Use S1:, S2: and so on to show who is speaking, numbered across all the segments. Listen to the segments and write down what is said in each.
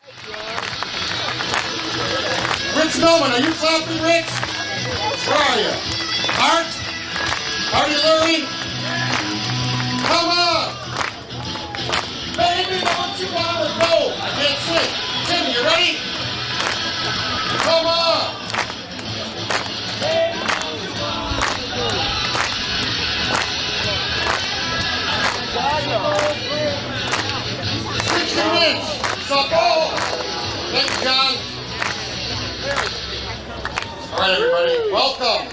S1: Rich Noman, are you clapping, Rich? Where are you? Art? Artie Lurie? Come on! Baby, don't you want to go? I can't sing. Tim, you ready? Come on! 16-inch. Softball. Thanks, John. All right, everybody. Welcome.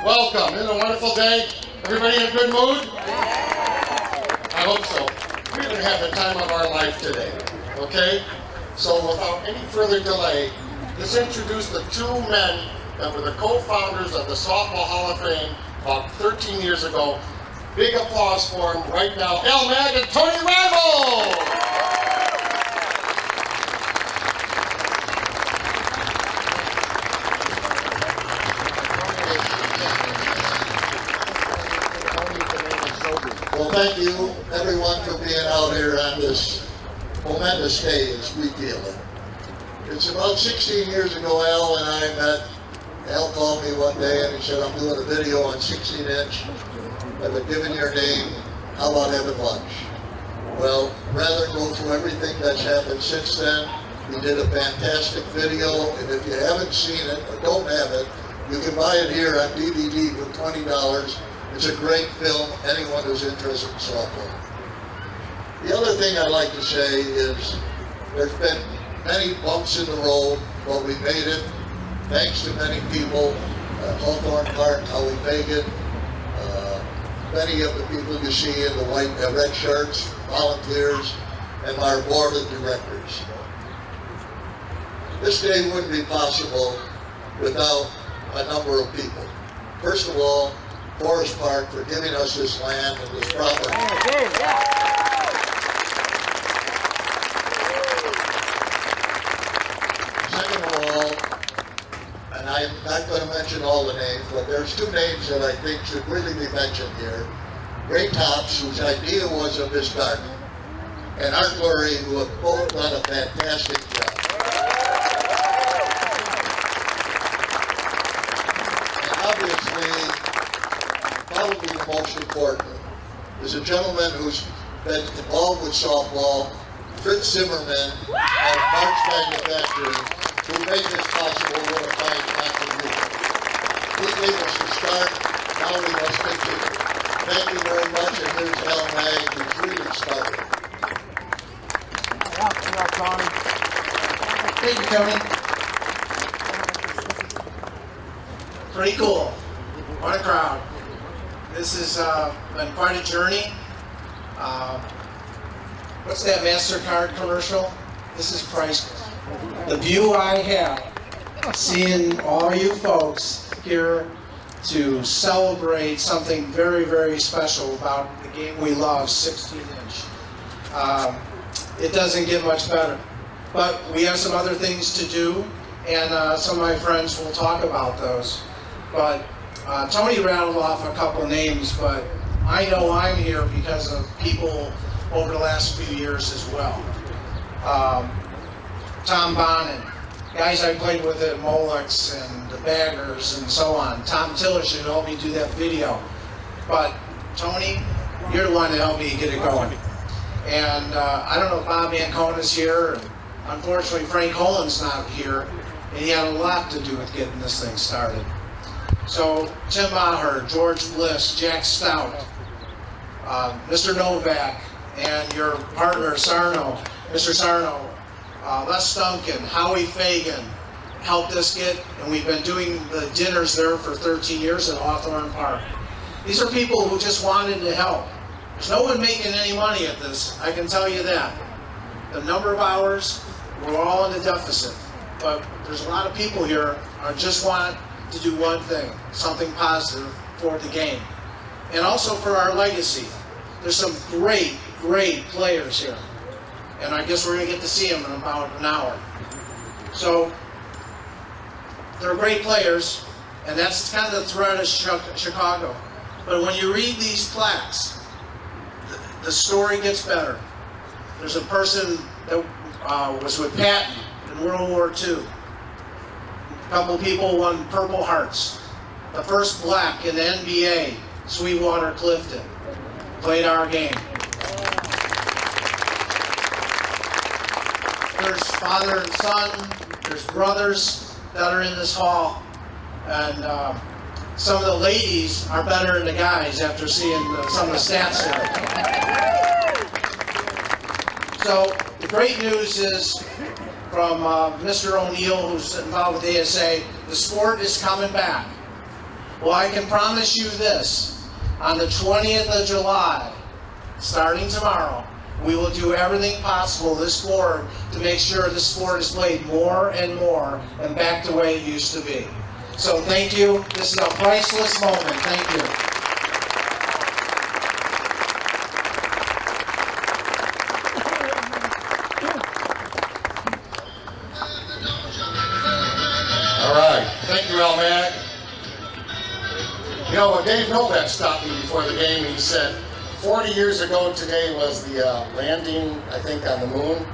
S1: Welcome. Isn't it a wonderful day? Everybody in a good mood? I hope so. We're going to have the time of our life today. Okay? So without any further delay, let's introduce the two men that were the co-founders of the Softball Hall of Fame about 13 years ago. Big applause for them right now. Maag and Tony Reibel!
S2: Well, thank you, everyone, for being out here on this momentous day, as we feel it. It's about 16 years ago, Al and I met. Al called me one day and he said, I'm doing a video on 16-inch. I've been given your name. How about having lunch? Well, rather than go through everything that's happened since then, we did a fantastic video, and if you haven't seen it or don't have it, you can buy it here on DVD for $20. It's a great film, anyone who's interested in softball. The other thing I'd like to say is there's been many bumps in the road, but we made it thanks to many people, Hawthorne Park, Howie Fagan, many of the people you see in the white, red shirts, volunteers, and our board of directors. This day wouldn't be possible without a number of people. First of all, Forest Park for giving us this land and this property. Second of all, and I'm not going to mention all the names, but there's two names that I think should really be mentioned here. Ray Tops, whose idea was of this garden, and Art Lurie, who have both done a fantastic job. And obviously, probably the most important is a gentleman who's been involved with softball, Fritz Zimmerman of March Manufacturing, who made this possible with a fine contribution. He gave us the start, now we must continue. Thank you very much, and here's Maag, who's really started.
S3: Thank you, Tony. Pretty cool. What a crowd. This has been quite a journey. What's that MasterCard commercial? This is priceless. The view I have, seeing all you folks here to celebrate something very, very special about the game we love, 16-inch. It doesn't get much better. But we have some other things to do, and some of my friends will talk about those. But Tony rattled off a couple names, but I know I'm here because of people over the last few years as well. Tom Bonin, guys I played with at Molex and the Baggers and so on. Tom Tillich should help me do that video. But Tony, you're the one that helped me get it going. And I don't know if Bob Ancona's here. Unfortunately, Frank Holland's not here, and he had a lot to do with getting this thing started. So Tim Maher, George Bliss, Jack Stout, Mr. Novak, and your partner Sarno, Mr. Sarno, Les Duncan, Howie Fagan helped us get, and we've been doing the dinners there for 13 years at Hawthorne Park. These are people who just wanted to help. There's no one making any money at this, I can tell you that. The number of hours, we're all in a deficit, but there's a lot of people here who just want to do one thing, something positive for the game. And also for our legacy. There's some great, great players here. And I guess we're going to get to see them in about an hour. So, they're great players, and that's kind of the threat of Chicago. But when you read these plaques, the story gets better. There's a person that was with Patton in World War II. A couple people won Purple Hearts. The first black in the NBA, Sweetwater Clifton, played our game. There's father and son, there's brothers that are in this hall, and some of the ladies are better than the guys after seeing some of the stats here. So the great news is from Mr. O'Neill, who's involved with ASA, the sport is coming back. Well, I can promise you this, on the 20th of July, starting tomorrow, we will do everything possible, this board, to make sure the sport is played more and more and back to the way it used to be. So thank you. This is a priceless moment. Thank you.
S1: All right. Thank you, Maag. You know, Dave Novak stopped me before the game and he said, 40 years ago today was the landing, I think, on the moon.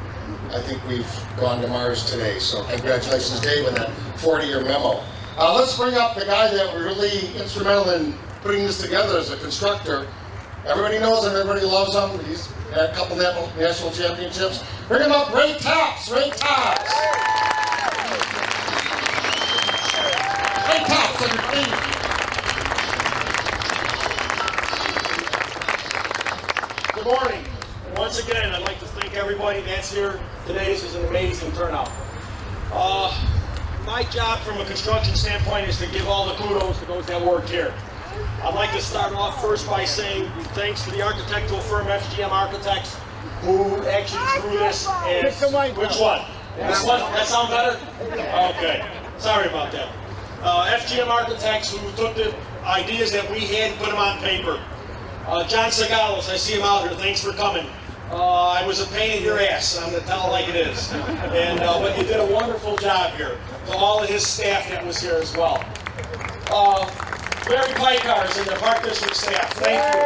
S1: I think we've gone to Mars today. So congratulations, Dave, on that 40-year memo. Let's bring up the guy that was really instrumental in putting this together as a constructor. Everybody knows him, everybody loves him. He's had a couple national championships. Bring him up, Ray Tops. Ray Tops. Ray Tops, on your feet.
S4: Good morning. Once again, I'd like to thank everybody that's here today. This is an amazing turnout. My job from a construction standpoint is to give all the kudos to those that worked here. I'd like to start off first by saying thanks to the architectural firm FGM Architects who actually drew this as... Which one? This one? That sound better? Okay. Sorry about that. FGM Architects who took the ideas that we had and put them on paper. John Segalos, I see him out here. Thanks for coming. I was a pain in your ass. I'm going to tell it like it is. And but you did a wonderful job here. To all of his staff that was here as well. Barry Pikars and the Park District staff. Thank you.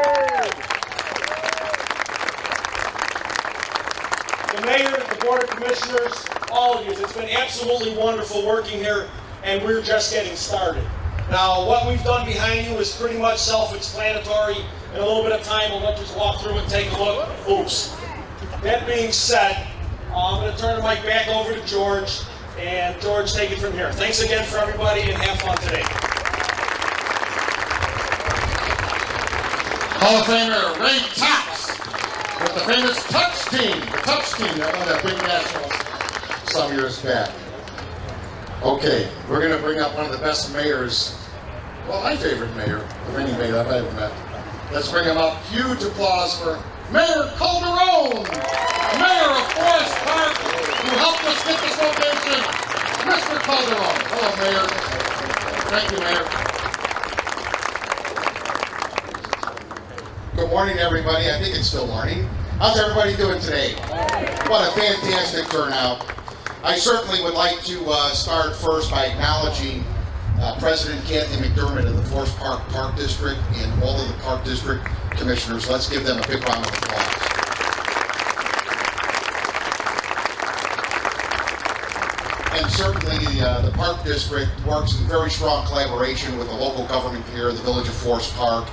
S4: The mayor, the board of commissioners, all of you. It's been absolutely wonderful working here, and we're just getting started. Now, what we've done behind you is pretty much self-explanatory. In a little bit of time, we'll let you walk through and take a look. Oops. That being said, I'm going to turn the mic back over to George, and George, take it from here. Thanks again for everybody, and have fun today.
S1: Hall of Famer Ray Tops with the famous Touch Team. The Touch Team that won that big national some years back. Okay, we're going to bring up one of the best mayors, well, my favorite mayor of any mayor I've ever met. Let's bring him up. Huge applause for Mayor Calderone, Mayor of Forest Park, who helped us get this location, Mr. Calderone. Hello, Mayor. Thank you, Mayor.
S5: Good morning, everybody. I think it's still morning. How's everybody doing today? What a fantastic turnout. I certainly would like to start first by acknowledging President Kathy McDermott of the Forest Park District and all of the Park District Commissioners. Let's give them a big round of applause. And certainly the Park District works in very strong collaboration with the local government here, the Village of Forest Park.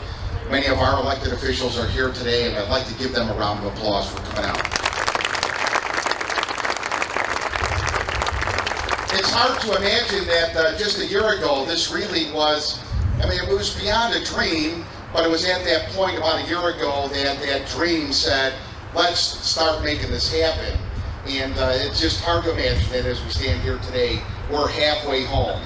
S5: Many of our elected officials are here today, and I'd like to give them a round of applause for coming out. It's hard to imagine that just a year ago, this really was, I mean, it was beyond a dream, but it was at that point about a year ago that that dream said, let's start making this happen. And it's just hard to imagine that as we stand here today, we're halfway home.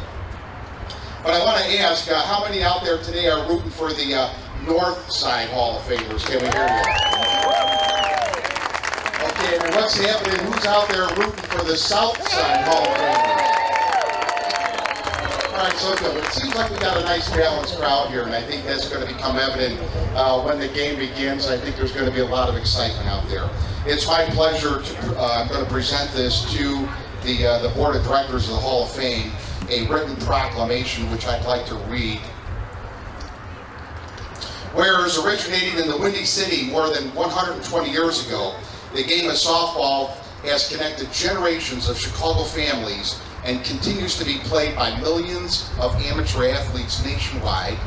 S5: But I want to ask, how many out there today are rooting for the North Side Hall of Famers? Can we hear you? Okay, and what's happening? Who's out there rooting for the South Side Hall of Famers? All right, so good. It seems like we got a nice balanced crowd here, and I think that's going to become evident when the game begins. I think there's going to be a lot of excitement out there. It's my pleasure to, I'm going to present this to the Board of Directors of the Hall of Fame, a written proclamation which I'd like to read. Whereas originating in the Windy City more than 120 years ago, the game of softball has connected generations of Chicago families and continues to be played by millions of amateur athletes nationwide.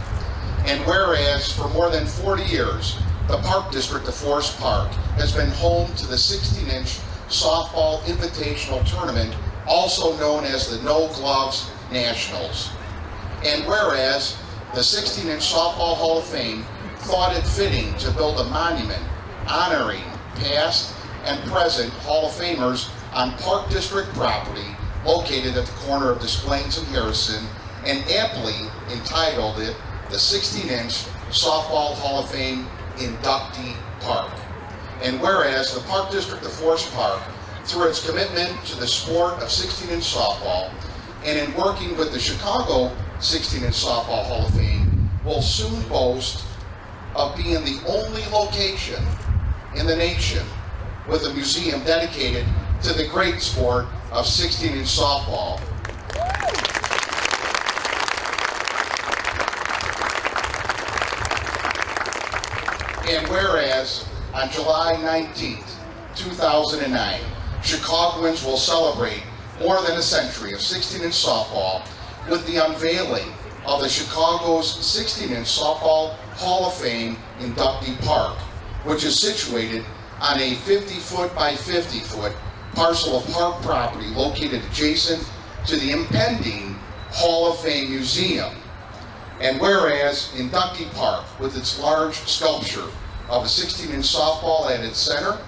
S5: And whereas for more than 40 years, the Park District of Forest Park has been home to the 16-inch softball invitational tournament, also known as the No Gloves Nationals. And whereas the 16-inch Softball Hall of Fame thought it fitting to build a monument honoring past and present Hall of Famers on Park District property located at the corner of Des Plaines and Harrison, and aptly entitled it the 16-inch Softball Hall of Fame Inductee Park. And whereas the Park District of Forest Park, through its commitment to the sport of 16-inch softball, and in working with the Chicago 16-inch Softball Hall of Fame, will soon boast of being the only location in the nation with a museum dedicated to the great sport of 16-inch softball. And whereas on July 19th, 2009, Chicagoans will celebrate more than a century of 16-inch softball with the unveiling of the Chicago's 16-inch Softball Hall of Fame Inductee Park, which is situated on a 50-foot by 50-foot parcel of park property located adjacent to the impending Hall of Fame Museum. And whereas Inductee Park, with its large sculpture of a 16-inch softball at its center,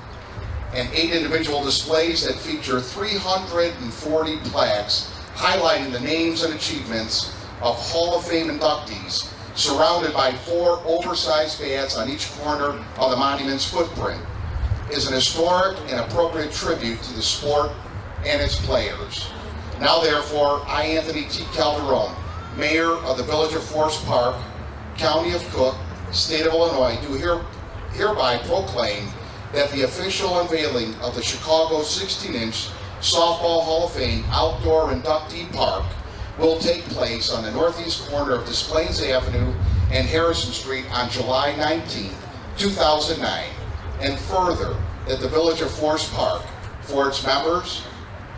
S5: and 8 individual displays that feature 340 plaques highlighting the names and achievements of Hall of Fame inductees, surrounded by 4 oversized bats on each corner of the monument's footprint, is an historic and appropriate tribute to the sport and its players. Now therefore, I, Anthony T. Calderone, Mayor of the Village of Forest Park, County of Cook, State of Illinois, do hereby proclaim that the official unveiling of the Chicago 16-inch Softball Hall of Fame Outdoor Inductee Park will take place on the northeast corner of Des Plaines Avenue and Harrison Street on July 19, 2009, and further, that the Village of Forest Park, for its members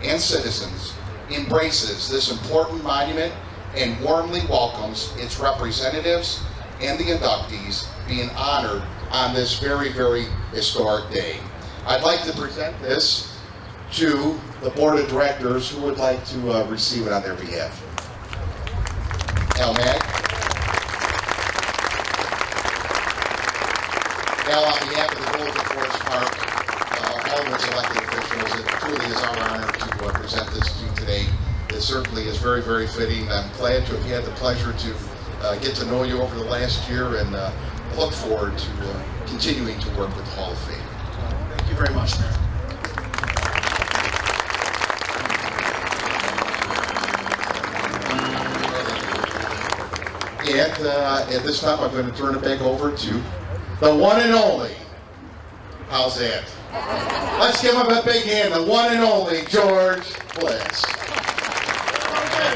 S5: and citizens, embraces this important monument and warmly welcomes its representatives and the inductees being honored on this very, very historic day. I'd like to present this to the Board of Directors who would like to receive it on their behalf. Al Maag. Al, on behalf of the Village of Forest Park, all of its elected officials, it truly is our honor to present this to you today. It certainly is very, very fitting. I'm glad to have had the pleasure to get to know you over the last year, and look forward to continuing to work with the Hall of Fame.
S3: Thank you very much, Mayor.
S5: And at this time, I'm going to turn it back over to the one and only. How's that? Let's give him a big hand, the one and only George Bliss.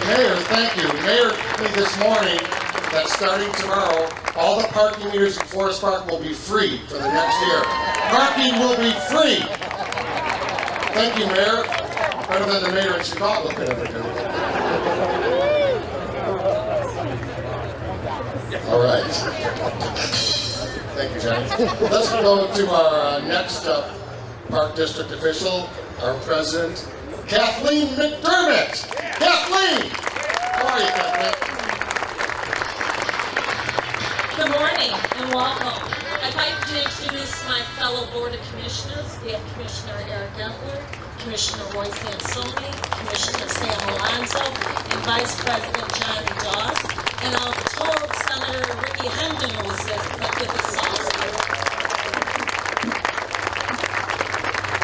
S1: Mayor, thank you. Mayor told me this morning that starting tomorrow, all the parking meters in Forest Park will be free for the next year. Parking will be free. Thank you, Mayor. Better than the mayor in Chicago could ever do. All right. Thank you, Johnny. Let's go to our next Park District official, our president, Kathleen McDermott. Kathleen! How are you, Kathleen?
S6: Good morning and welcome. I'd like to introduce my fellow Board of Commissioners. We have Commissioner Eric Entler, Commissioner Roy Sansoni, Commissioner Sam Alonzo, and Vice President Johnny Dawes. And I'm told Senator Ricky Hendon was with us also.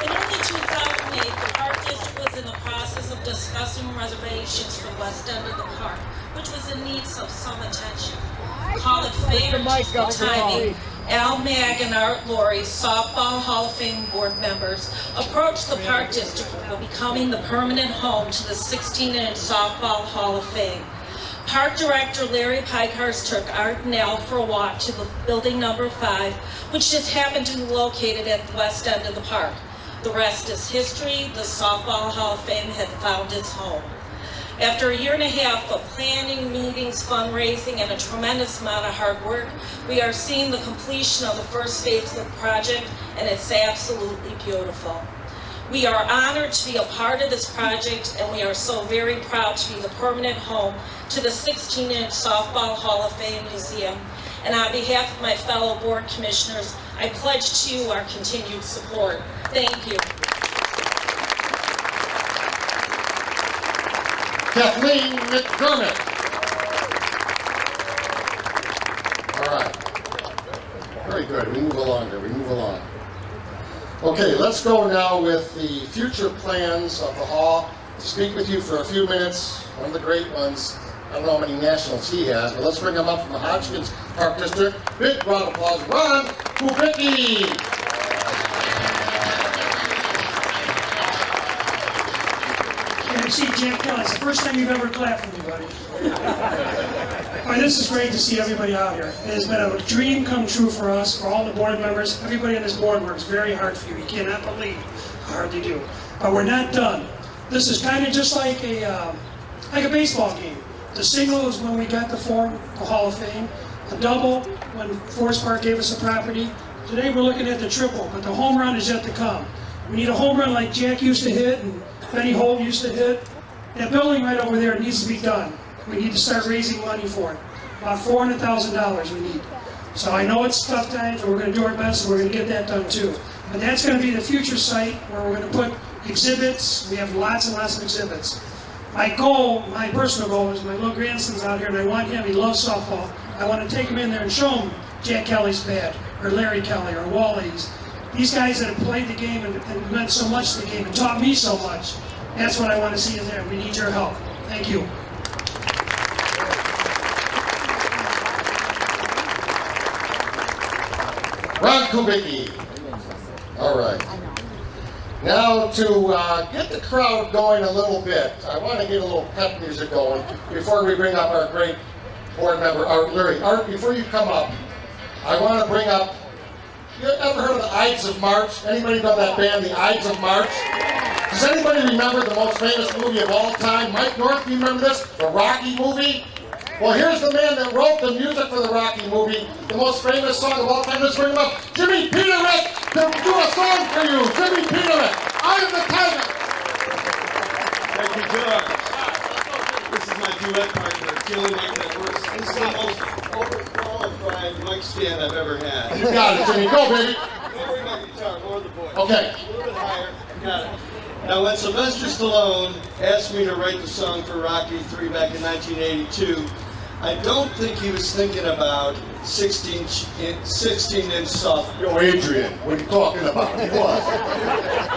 S6: In early 2008, the Park District was in the process of discussing reservations for the west end of the park, which was in need of some attention. Call it favorable timing. Al Maag and Art Lurie, Softball Hall of Fame board members, approached the Park District for becoming the permanent home to the 16-inch Softball Hall of Fame. Park Director Larry Pikehurst took Art and Al for a walk to the building number 5, which just happened to be located at the west end of the park. The rest is history. The Softball Hall of Fame had found its home. After a year and a half of planning, meetings, fundraising, and a tremendous amount of hard work, we are seeing the completion of the first phase of the project, and it's absolutely beautiful. We are honored to be a part of this project, and we are so very proud to be the permanent home to the 16-inch Softball Hall of Fame Museum. And on behalf of my fellow board commissioners, I pledge to you our continued support. Thank you.
S1: Kathleen McDermott. All right. Very good. We move along here. We move along. Okay, let's go now with the future plans of the hall. To speak with you for a few minutes, one of the great ones. I don't know how many nationals he has, but let's bring him up from the Hodgkins Park District. Big round of applause, Ron Kubicki.
S7: See, Jack Kelly, it's the first time you've ever clapped for me, buddy. All right, this is great to see everybody out here. It has been a dream come true for us, for all the board members. Everybody on this board works very hard for you. You cannot believe how hard they do. But we're not done. This is kind of just like a baseball game. The single is when we got to form the Hall of Fame. A double when Forest Park gave us a property. Today we're looking at the triple, but the home run is yet to come. We need a home run like Jack used to hit and Benny Holt used to hit. That building right over there needs to be done. We need to start raising money for it. About $400,000 we need. So I know it's tough times, but we're going to do our best, and we're going to get that done too. But that's going to be the future site where we're going to put exhibits. We have lots and lots of exhibits. My goal, my personal goal, is my little grandson's out here, and I want him, he loves softball. I want to take him in there and show him Jack Kelly's bat, or Larry Kelly, or Wally's. These guys that have played the game and meant so much to the game and taught me so much. That's what I want to see in there. We need your help. Thank you.
S1: Ron Kubicki. All right. Now to get the crowd going a little bit, I want to get a little pep music going before we bring up our great board member, Lurie. Art, before you come up, I want to bring up, you ever heard of the Ides of March? Anybody know that band, the Ides of March? Does anybody remember the most famous movie of all time? Mike North, do you remember this? The Rocky movie? Well, here's the man that wrote the music for the Rocky movie, the most famous song of all time. Let's bring him up. Jimmy Peterik to do a song for you. Jimmy Peterik, Eye of the Tiger.
S8: Thank you, George. This is my duet partner, it's the only mic that works. This is the most overqualified mic stand I've ever had.
S1: You got it, Jimmy. Go, baby.
S8: Don't worry about the guitar, lower the voice.
S1: Okay.
S8: A little bit higher. Got it. Now, when Sylvester Stallone asked me to write the song for Rocky III back in 1982, I don't think he was thinking about 16-inch soft.
S1: Yo, Adrian, what are you talking about? He was.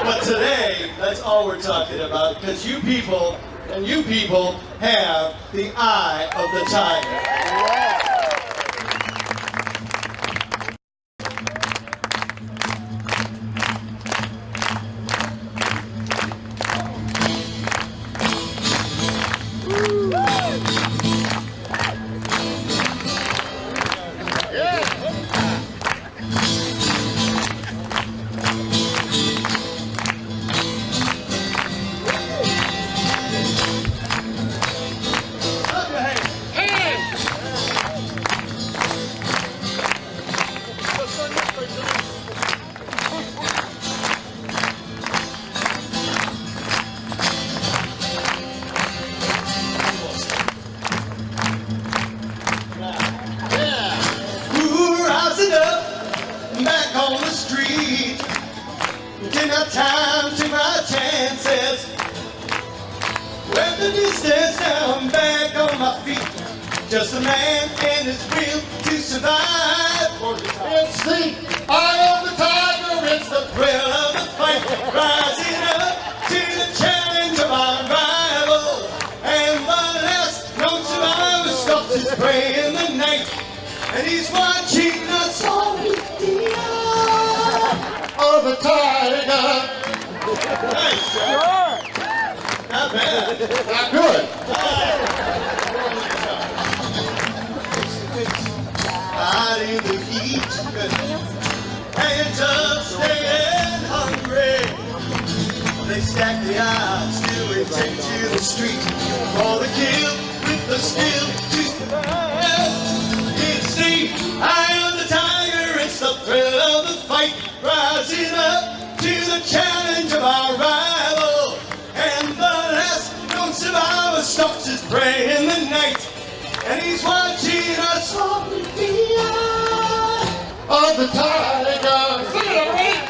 S8: But today, that's all we're talking about, because you people have the eye of the tiger. Time to my chances. With the distance, now I'm back on my feet. Just a man and his will to survive.
S1: It's the Eye of the Tiger. It's the
S8: Thrill of the fight, rising up to the challenge of our rival. And the last known survivor stalks his prey in the night. And he's watching us all with the eye
S1: of the Tiger.
S8: Nice, sure. Not bad.
S1: Not good.
S8: Out in the heat, hands up, staying hungry. they stack the odds till we take to the street for the kill with the skill to survive. It's the eye of the tiger, it's the thrill of the fight, rising up to the challenge of our rival. And the last known survivor stalks his prey in the night, and he's watching us all with the eye
S1: Of the tiger. Sing it, everybody.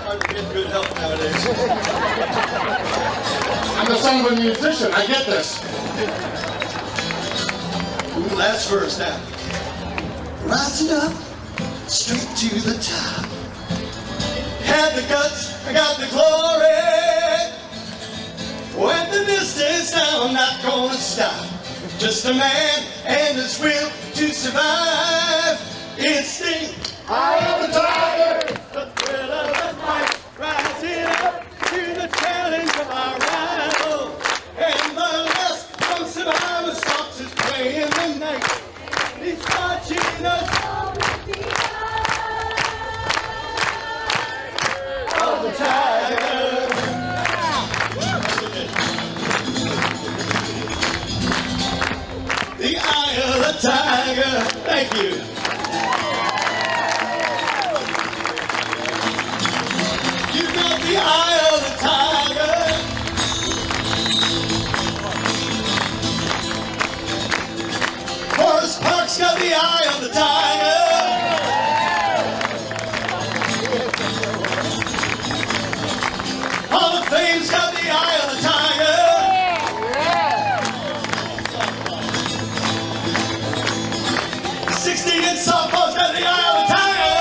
S8: Hard to get good help nowadays.
S1: I'm the son of a musician. I get this.
S8: Ooh, last verse now. Rising up, straight to the top. Had the guts, I got the glory. Went the distance, now I'm not gonna stop. Just a man and his will to survive. It's the eye of the tiger, the thrill of the fight, rising up to the challenge of our rival. And the last known survivor stalks his prey in the night. He's watching us all with the eye of the tiger. The eye of the tiger. Thank you. You got the eye of the tiger. Forest Park's got the eye of the tiger. Hall of Fame's got the eye of the tiger. 16 in softball's got the eye of the tiger.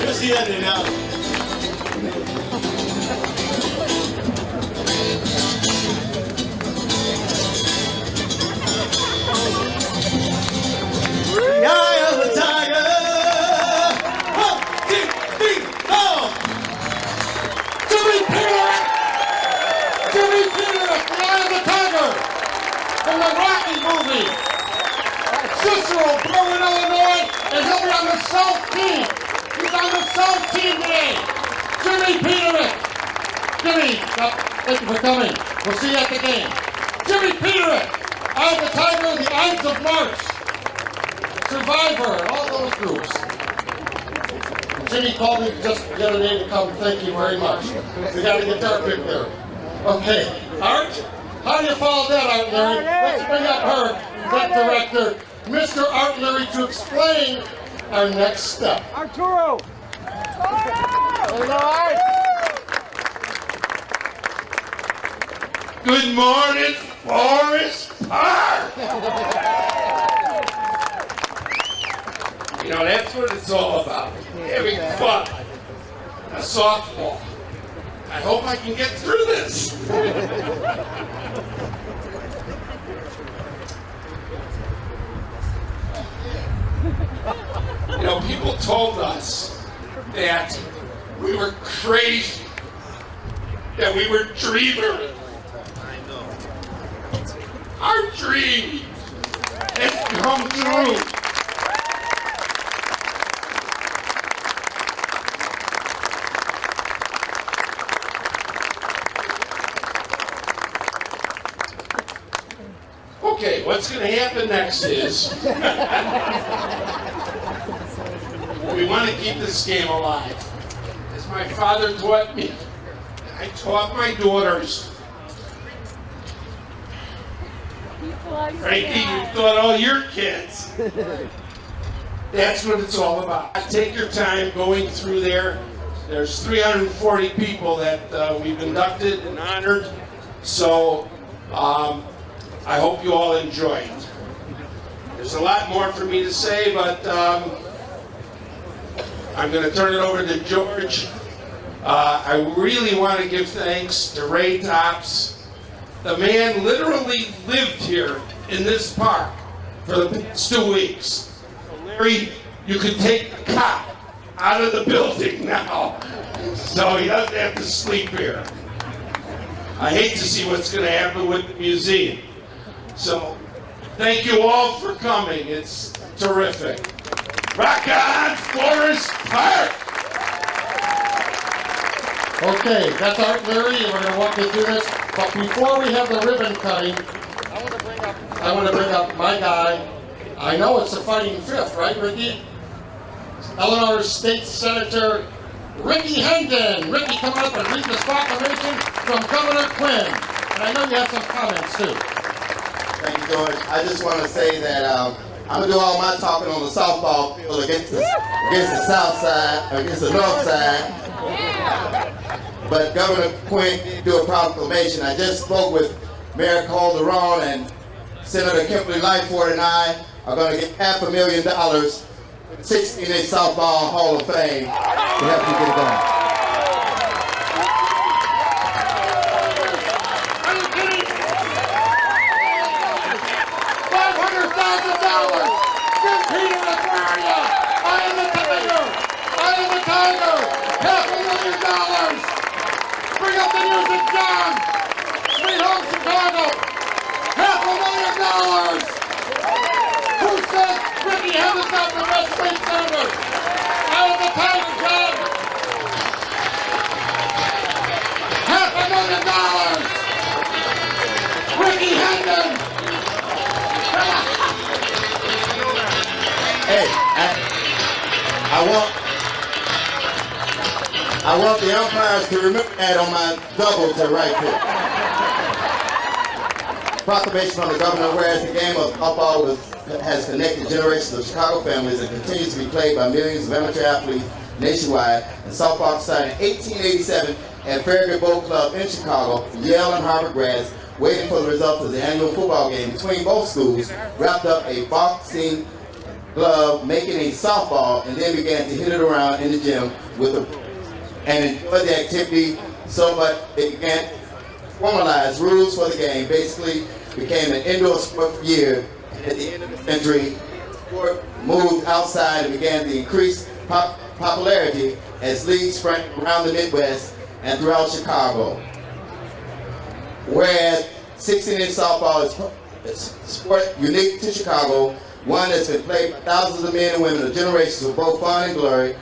S8: Here's the ending now. The eye of the tiger. 1, 2, 3, 4.
S1: Jimmy Peterik! Jimmy Peterik, the eye of the tiger! From the Rocky movie! Cicero, Berlin, Illinois, and he'll be on the South team! He's on the South team today! Jimmy Peterik! Jimmy, thank you for coming. We'll see you at the game. Jimmy Peterik! Eye of the Tiger, the Ides of March! Survivor, all those groups. Jimmy called me just the other day to come. Thank you very much. We got a guitar pick there. Okay, Art, how do you follow that, Art Lurie? Let's bring up her, that director, Mr. Art Lurie, to explain our next step.
S9: Arturo!
S1: Good morning, Forest Park! You know, that's what it's all about. Having fun. A softball. I hope I can get through this. You know, people told us that we were crazy, that we were dreamers. Our dream has come true. Okay, what's going to happen next is we want to keep this game alive. As my father taught me, I taught my daughters. Frankie, you taught all your kids. That's what it's all about. Take your time going through there. There's 340 people that we've inducted and honored. So I hope you all enjoyed. There's a lot more for me to say, but I'm going to turn it over to George. I really want to give thanks to Ray Tops. The man literally lived here in this park for the past 2 weeks. So Larry, you can take the cot out of the building now, so he doesn't have to sleep here. I hate to see what's going to happen with the museum. So, thank you all for coming. It's terrific.
S8: Rock on, Forest Park!
S1: Okay, that's Art Lurie, and we're going to walk you through this. But before we have the ribbon cutting, I want to bring up my guy. I know it's the fighting fifth, right, Ricky? Illinois State Senator Ricky Hendon. Ricky coming up and reading this proclamation from Governor Quinn. And I know you have some comments too.
S9: Thank you, George. I just want to say that I'm going to do all my talking on the softball field against the south side, against the north side. But Governor Quinn did do a proclamation. I just spoke with Mayor Calderone, and Senator Kimberly Lightford and I are going to get $500,000 for the 16-inch softball Hall of Fame to help you get it going.
S1: $500,000! Peter Aquaria! I am the Tiger! I am the Tiger! $500,000! Bring up the music, John! Sweet home Chicago! $500,000! Who said Ricky Hendon got the West State Senator? I am the Tiger, John! $500,000! Ricky Hendon!
S9: Hey, I want the umpires to remember that on my double to right foot. Proclamation from the governor, whereas the game of softball has connected generations of Chicago families and continues to be played by millions of amateur athletes nationwide, and softball started in 1887 at Farragut Boat Club in Chicago. Yale and Harvard grads waiting for the results of the annual football game between both schools wrapped up a boxing glove, making a softball, and then began to hit it around in the gym and enjoyed the activity so much it began to formalize rules for the game. Basically became an indoor sport for years. At the end of the century, the sport moved outside and began to increase popularity as leagues spread around the Midwest and throughout Chicago. Whereas 16-inch softball is a sport unique to Chicago, one that's been played by thousands of men and women of generations of both fun and glory.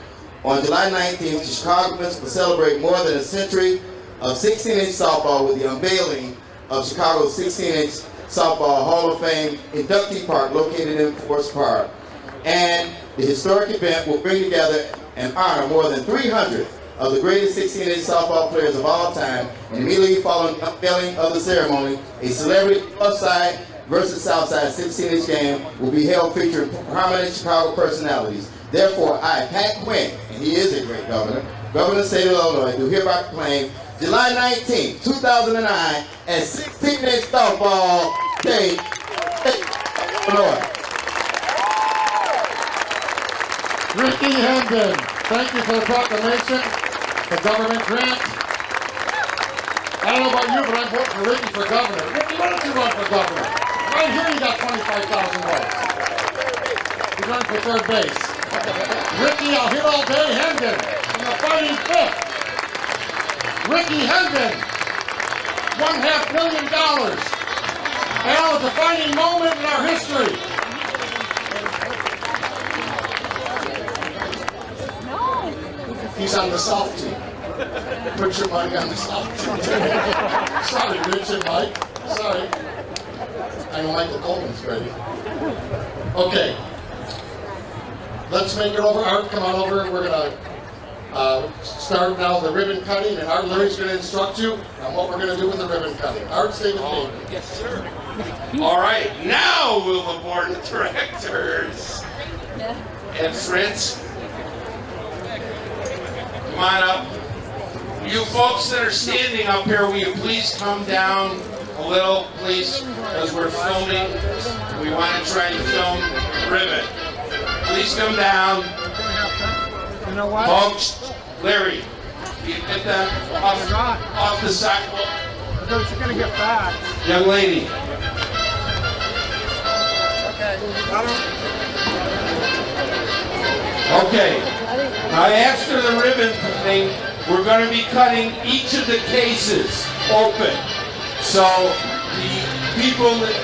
S9: On July 19th, the Chicagoans will celebrate more than a century of 16-inch softball with the unveiling of Chicago's 16-inch softball Hall of Fame inductee park located in Forest Park. And the historic event will bring together and honor more than 300 of the greatest 16-inch softball players of all time. And immediately following the unveiling of the ceremony, a celebrity upside versus Southside 16-inch game will be held featuring prominent Chicago personalities. Therefore, I, Pat Quinn, and he is a great governor, governor of the state of Illinois, do hereby proclaim July 19, 2009 as 16-inch softball day, Illinois.
S1: Ricky Hendon, thank you for the proclamation, the government grant. I don't know about you, but I'm voting for Ricky for governor. Ricky, why don't you run for governor? Right here you got 25,000 votes. He's running for third base. Ricky, I'll hit all day, Hendon, in the fighting fifth. Ricky Hendon, $1.5 million. Now, a defining moment in our history. He's on the South team. Put your money on the South team. Sorry, Rich and Mike. Sorry. I know Michael Coleman's ready. Okay. Let's make it over. Art, come on over. We're going to start now the ribbon cutting, and Art Lurie's going to instruct you on what we're going to do with the ribbon cutting. Art, stay with me.
S8: Yes, sir. All right, now will the board of directors and Fritz come on up. You folks that are standing up here, will you please come down a little, please, because we're filming. We want to try and film the ribbon. Please come down.
S3: You know what?
S8: Folks, Larry, you get that off the sidewalk.
S3: You're going to get back.
S8: Young lady. Okay. Now after the ribbon cutting, we're going to be cutting each of the cases open. So the people that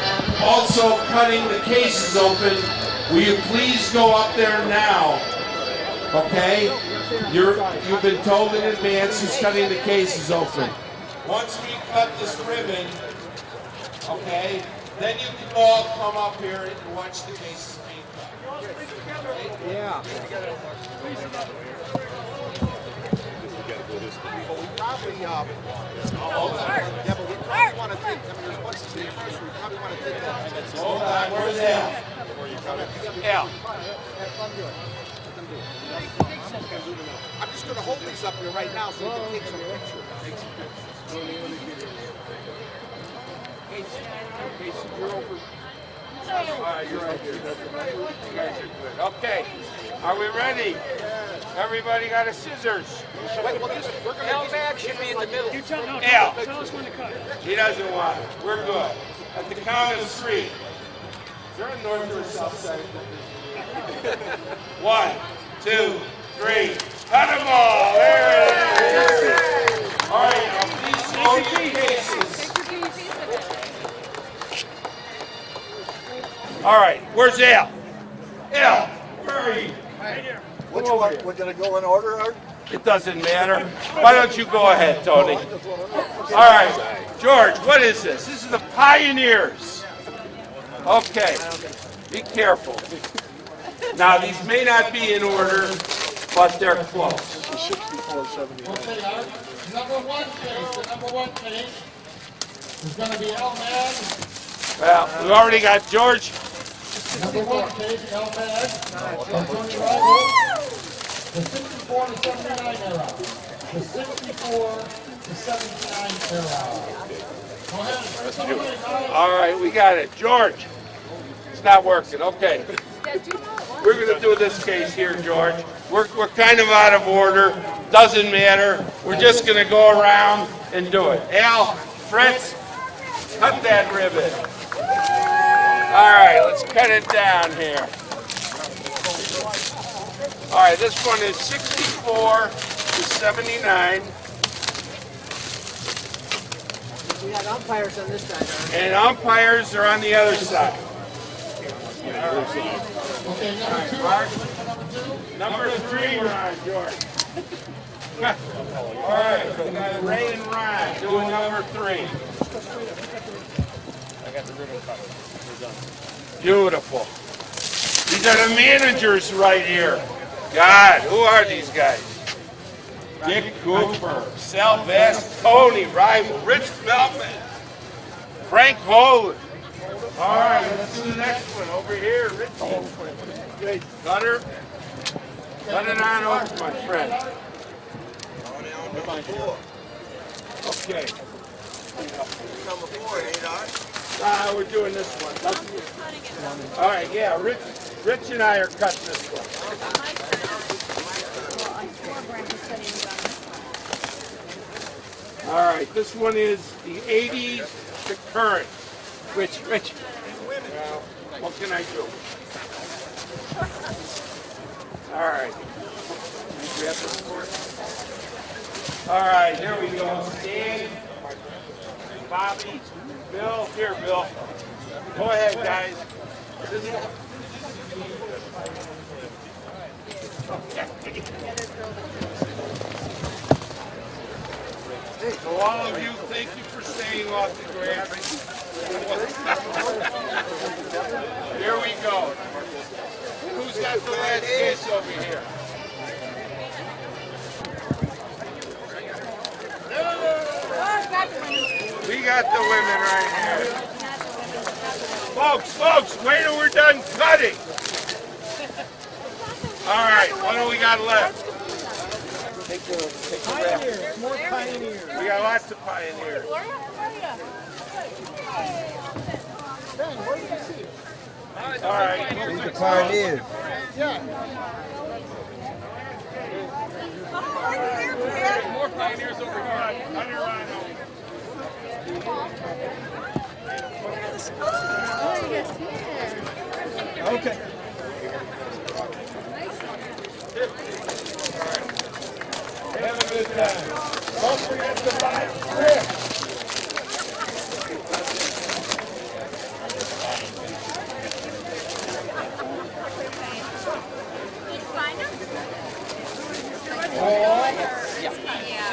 S8: also cutting the cases open
S10: Will you please go up there now? Okay? You've been told in advance who's cutting the cases open. Once we cut this ribbon, okay, then you can all come up here and watch the cases being cut.
S8: Yeah. Probably, yeah, but we probably want to take, I mean, there's once it's anniversary, we probably want to take that.
S10: Hold on, where's Al? Al.
S8: I'm just going to hold these up here right now so we can take some pictures. Casey, you're over.
S10: You're right here. You guys are good. Okay, are we ready? Everybody got a scissors?
S8: Wait, well, we're going to bag should be in the middle.
S7: You tell, no,
S10: Al.
S7: tell us when to cut.
S10: He doesn't want it. We're good. At the count of 3. Is there a north or a south side? 1, 2, 3. Cut them all. There it is. All right, now please hold your cases. All right, where's Al? Al, where are you?
S7: Right here.
S2: Which one? We're gonna go in order, Art?
S10: It doesn't matter. Why don't you go ahead, Tony? All right, George, what is this? This is the Pioneers. Okay, be careful. Now, these may not be in order, but they're close.
S1: Okay, Art, number 1 case, the number 1 case is gonna be Al Mag.
S10: Well, we already got George.
S1: Number 1 case, Al Mag. Tony Reibel. The 64 to 79 era. The 64 to 79 era. Go ahead.
S10: All right, we got it. George, it's not working. Okay. We're going to do this case here, George. We're kind of out of order. Doesn't matter. We're just going to go around and do it. Al, Fritz, cut that ribbon. All right, let's cut it down here. All right, this one is 64 to 79.
S11: We have umpires on this side.
S10: And umpires are on the other side.
S1: Okay, number 2.
S10: Mark. Number 3, Ron, George. All right, we got Ray and Ron doing number 3.
S4: I got the ribbon cutter. We're done.
S10: Beautiful. These are the managers right here. God, who are these guys? Dick Cooper, Sal Vest, Tony Reibel, Rich Feldman, Frank Holland. All right, let's do the next one over here. Richie. Gunner. Cut it on over, my friend. Okay.
S2: Number 4, ain't I?
S10: We're doing this one. All right, yeah, Rich and I are cutting this one. All right, this one is the 80s to current. Rich. Well, what can I do? All right. Grab this for. All right, here we go. Stan, Bobby, Bill. Here, Bill. Go ahead, guys. So all of you, thank you for staying off the grass. Here we go. Who's got the last case over here? We got the women right here. Folks, wait till we're done cutting. All right, what do we got left?
S8: Pioneers, more pioneers.
S10: We got lots of pioneers. All right.
S8: These are pioneers.
S10: More pioneers over here. Under Rhino.
S8: Okay.
S10: Have a good time. Don't forget to buy script.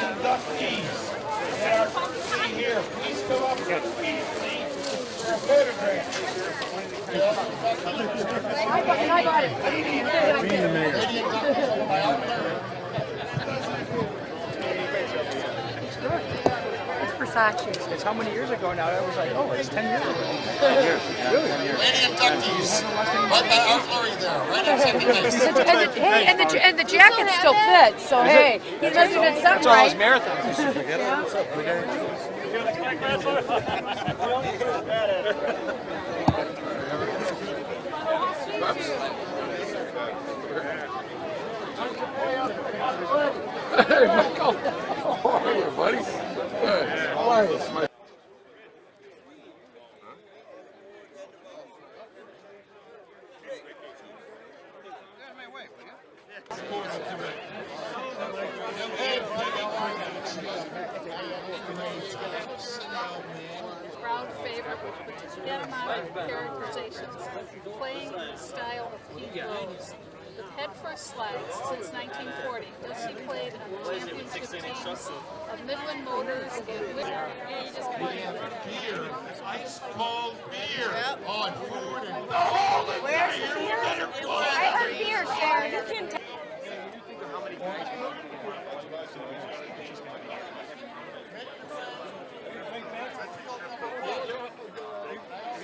S10: inductees that are to be here. Please come up and please see their photograph.
S12: It's Versace.
S11: It's how many years ago now? I was like, oh, it's 10 years ago.
S1: 10 years. Really? Lady inductees. Right by our Lurie there. Right in second place.
S12: Hey, and the jacket still fits. So hey, he must have been something right.
S11: Marathons.
S10: Hey, Michael. How are you, buddy? Good. How are you?
S13: Crowd favorite with particular amount of characterizations, playing style of Pete Rose. With head-first slides since 1940, Dusty played on the championship teams of Midland Motors and Beer,
S1: Ice cold beer on food and
S12: Where's the beer? I heard beer, Sharon. You can tell.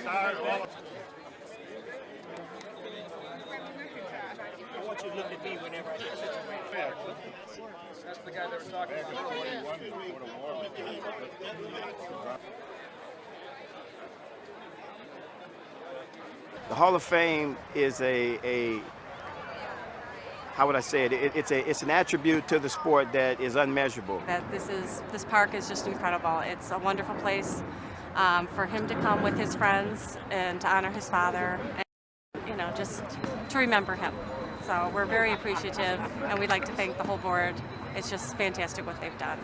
S11: I want you to look at me whenever I get such a way. That's the guy that was talking about.
S14: The Hall of Fame is how would I say it? It's an attribute to the sport that is unmeasurable.
S15: That this park is just incredible. It's a wonderful place for him to come with his friends and to honor his father, and just to remember him. So we're very appreciative, and we'd like to thank the whole board. It's just fantastic what they've done.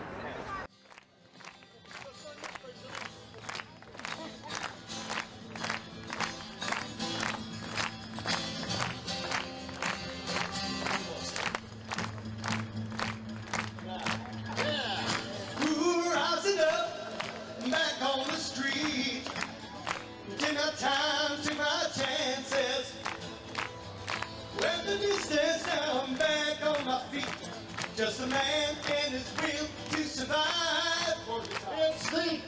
S8: Rising up, back on the street. Dinner time, took my chances. Went the distance, now I'm back on my feet. Just a man and his will to survive.
S1: it's the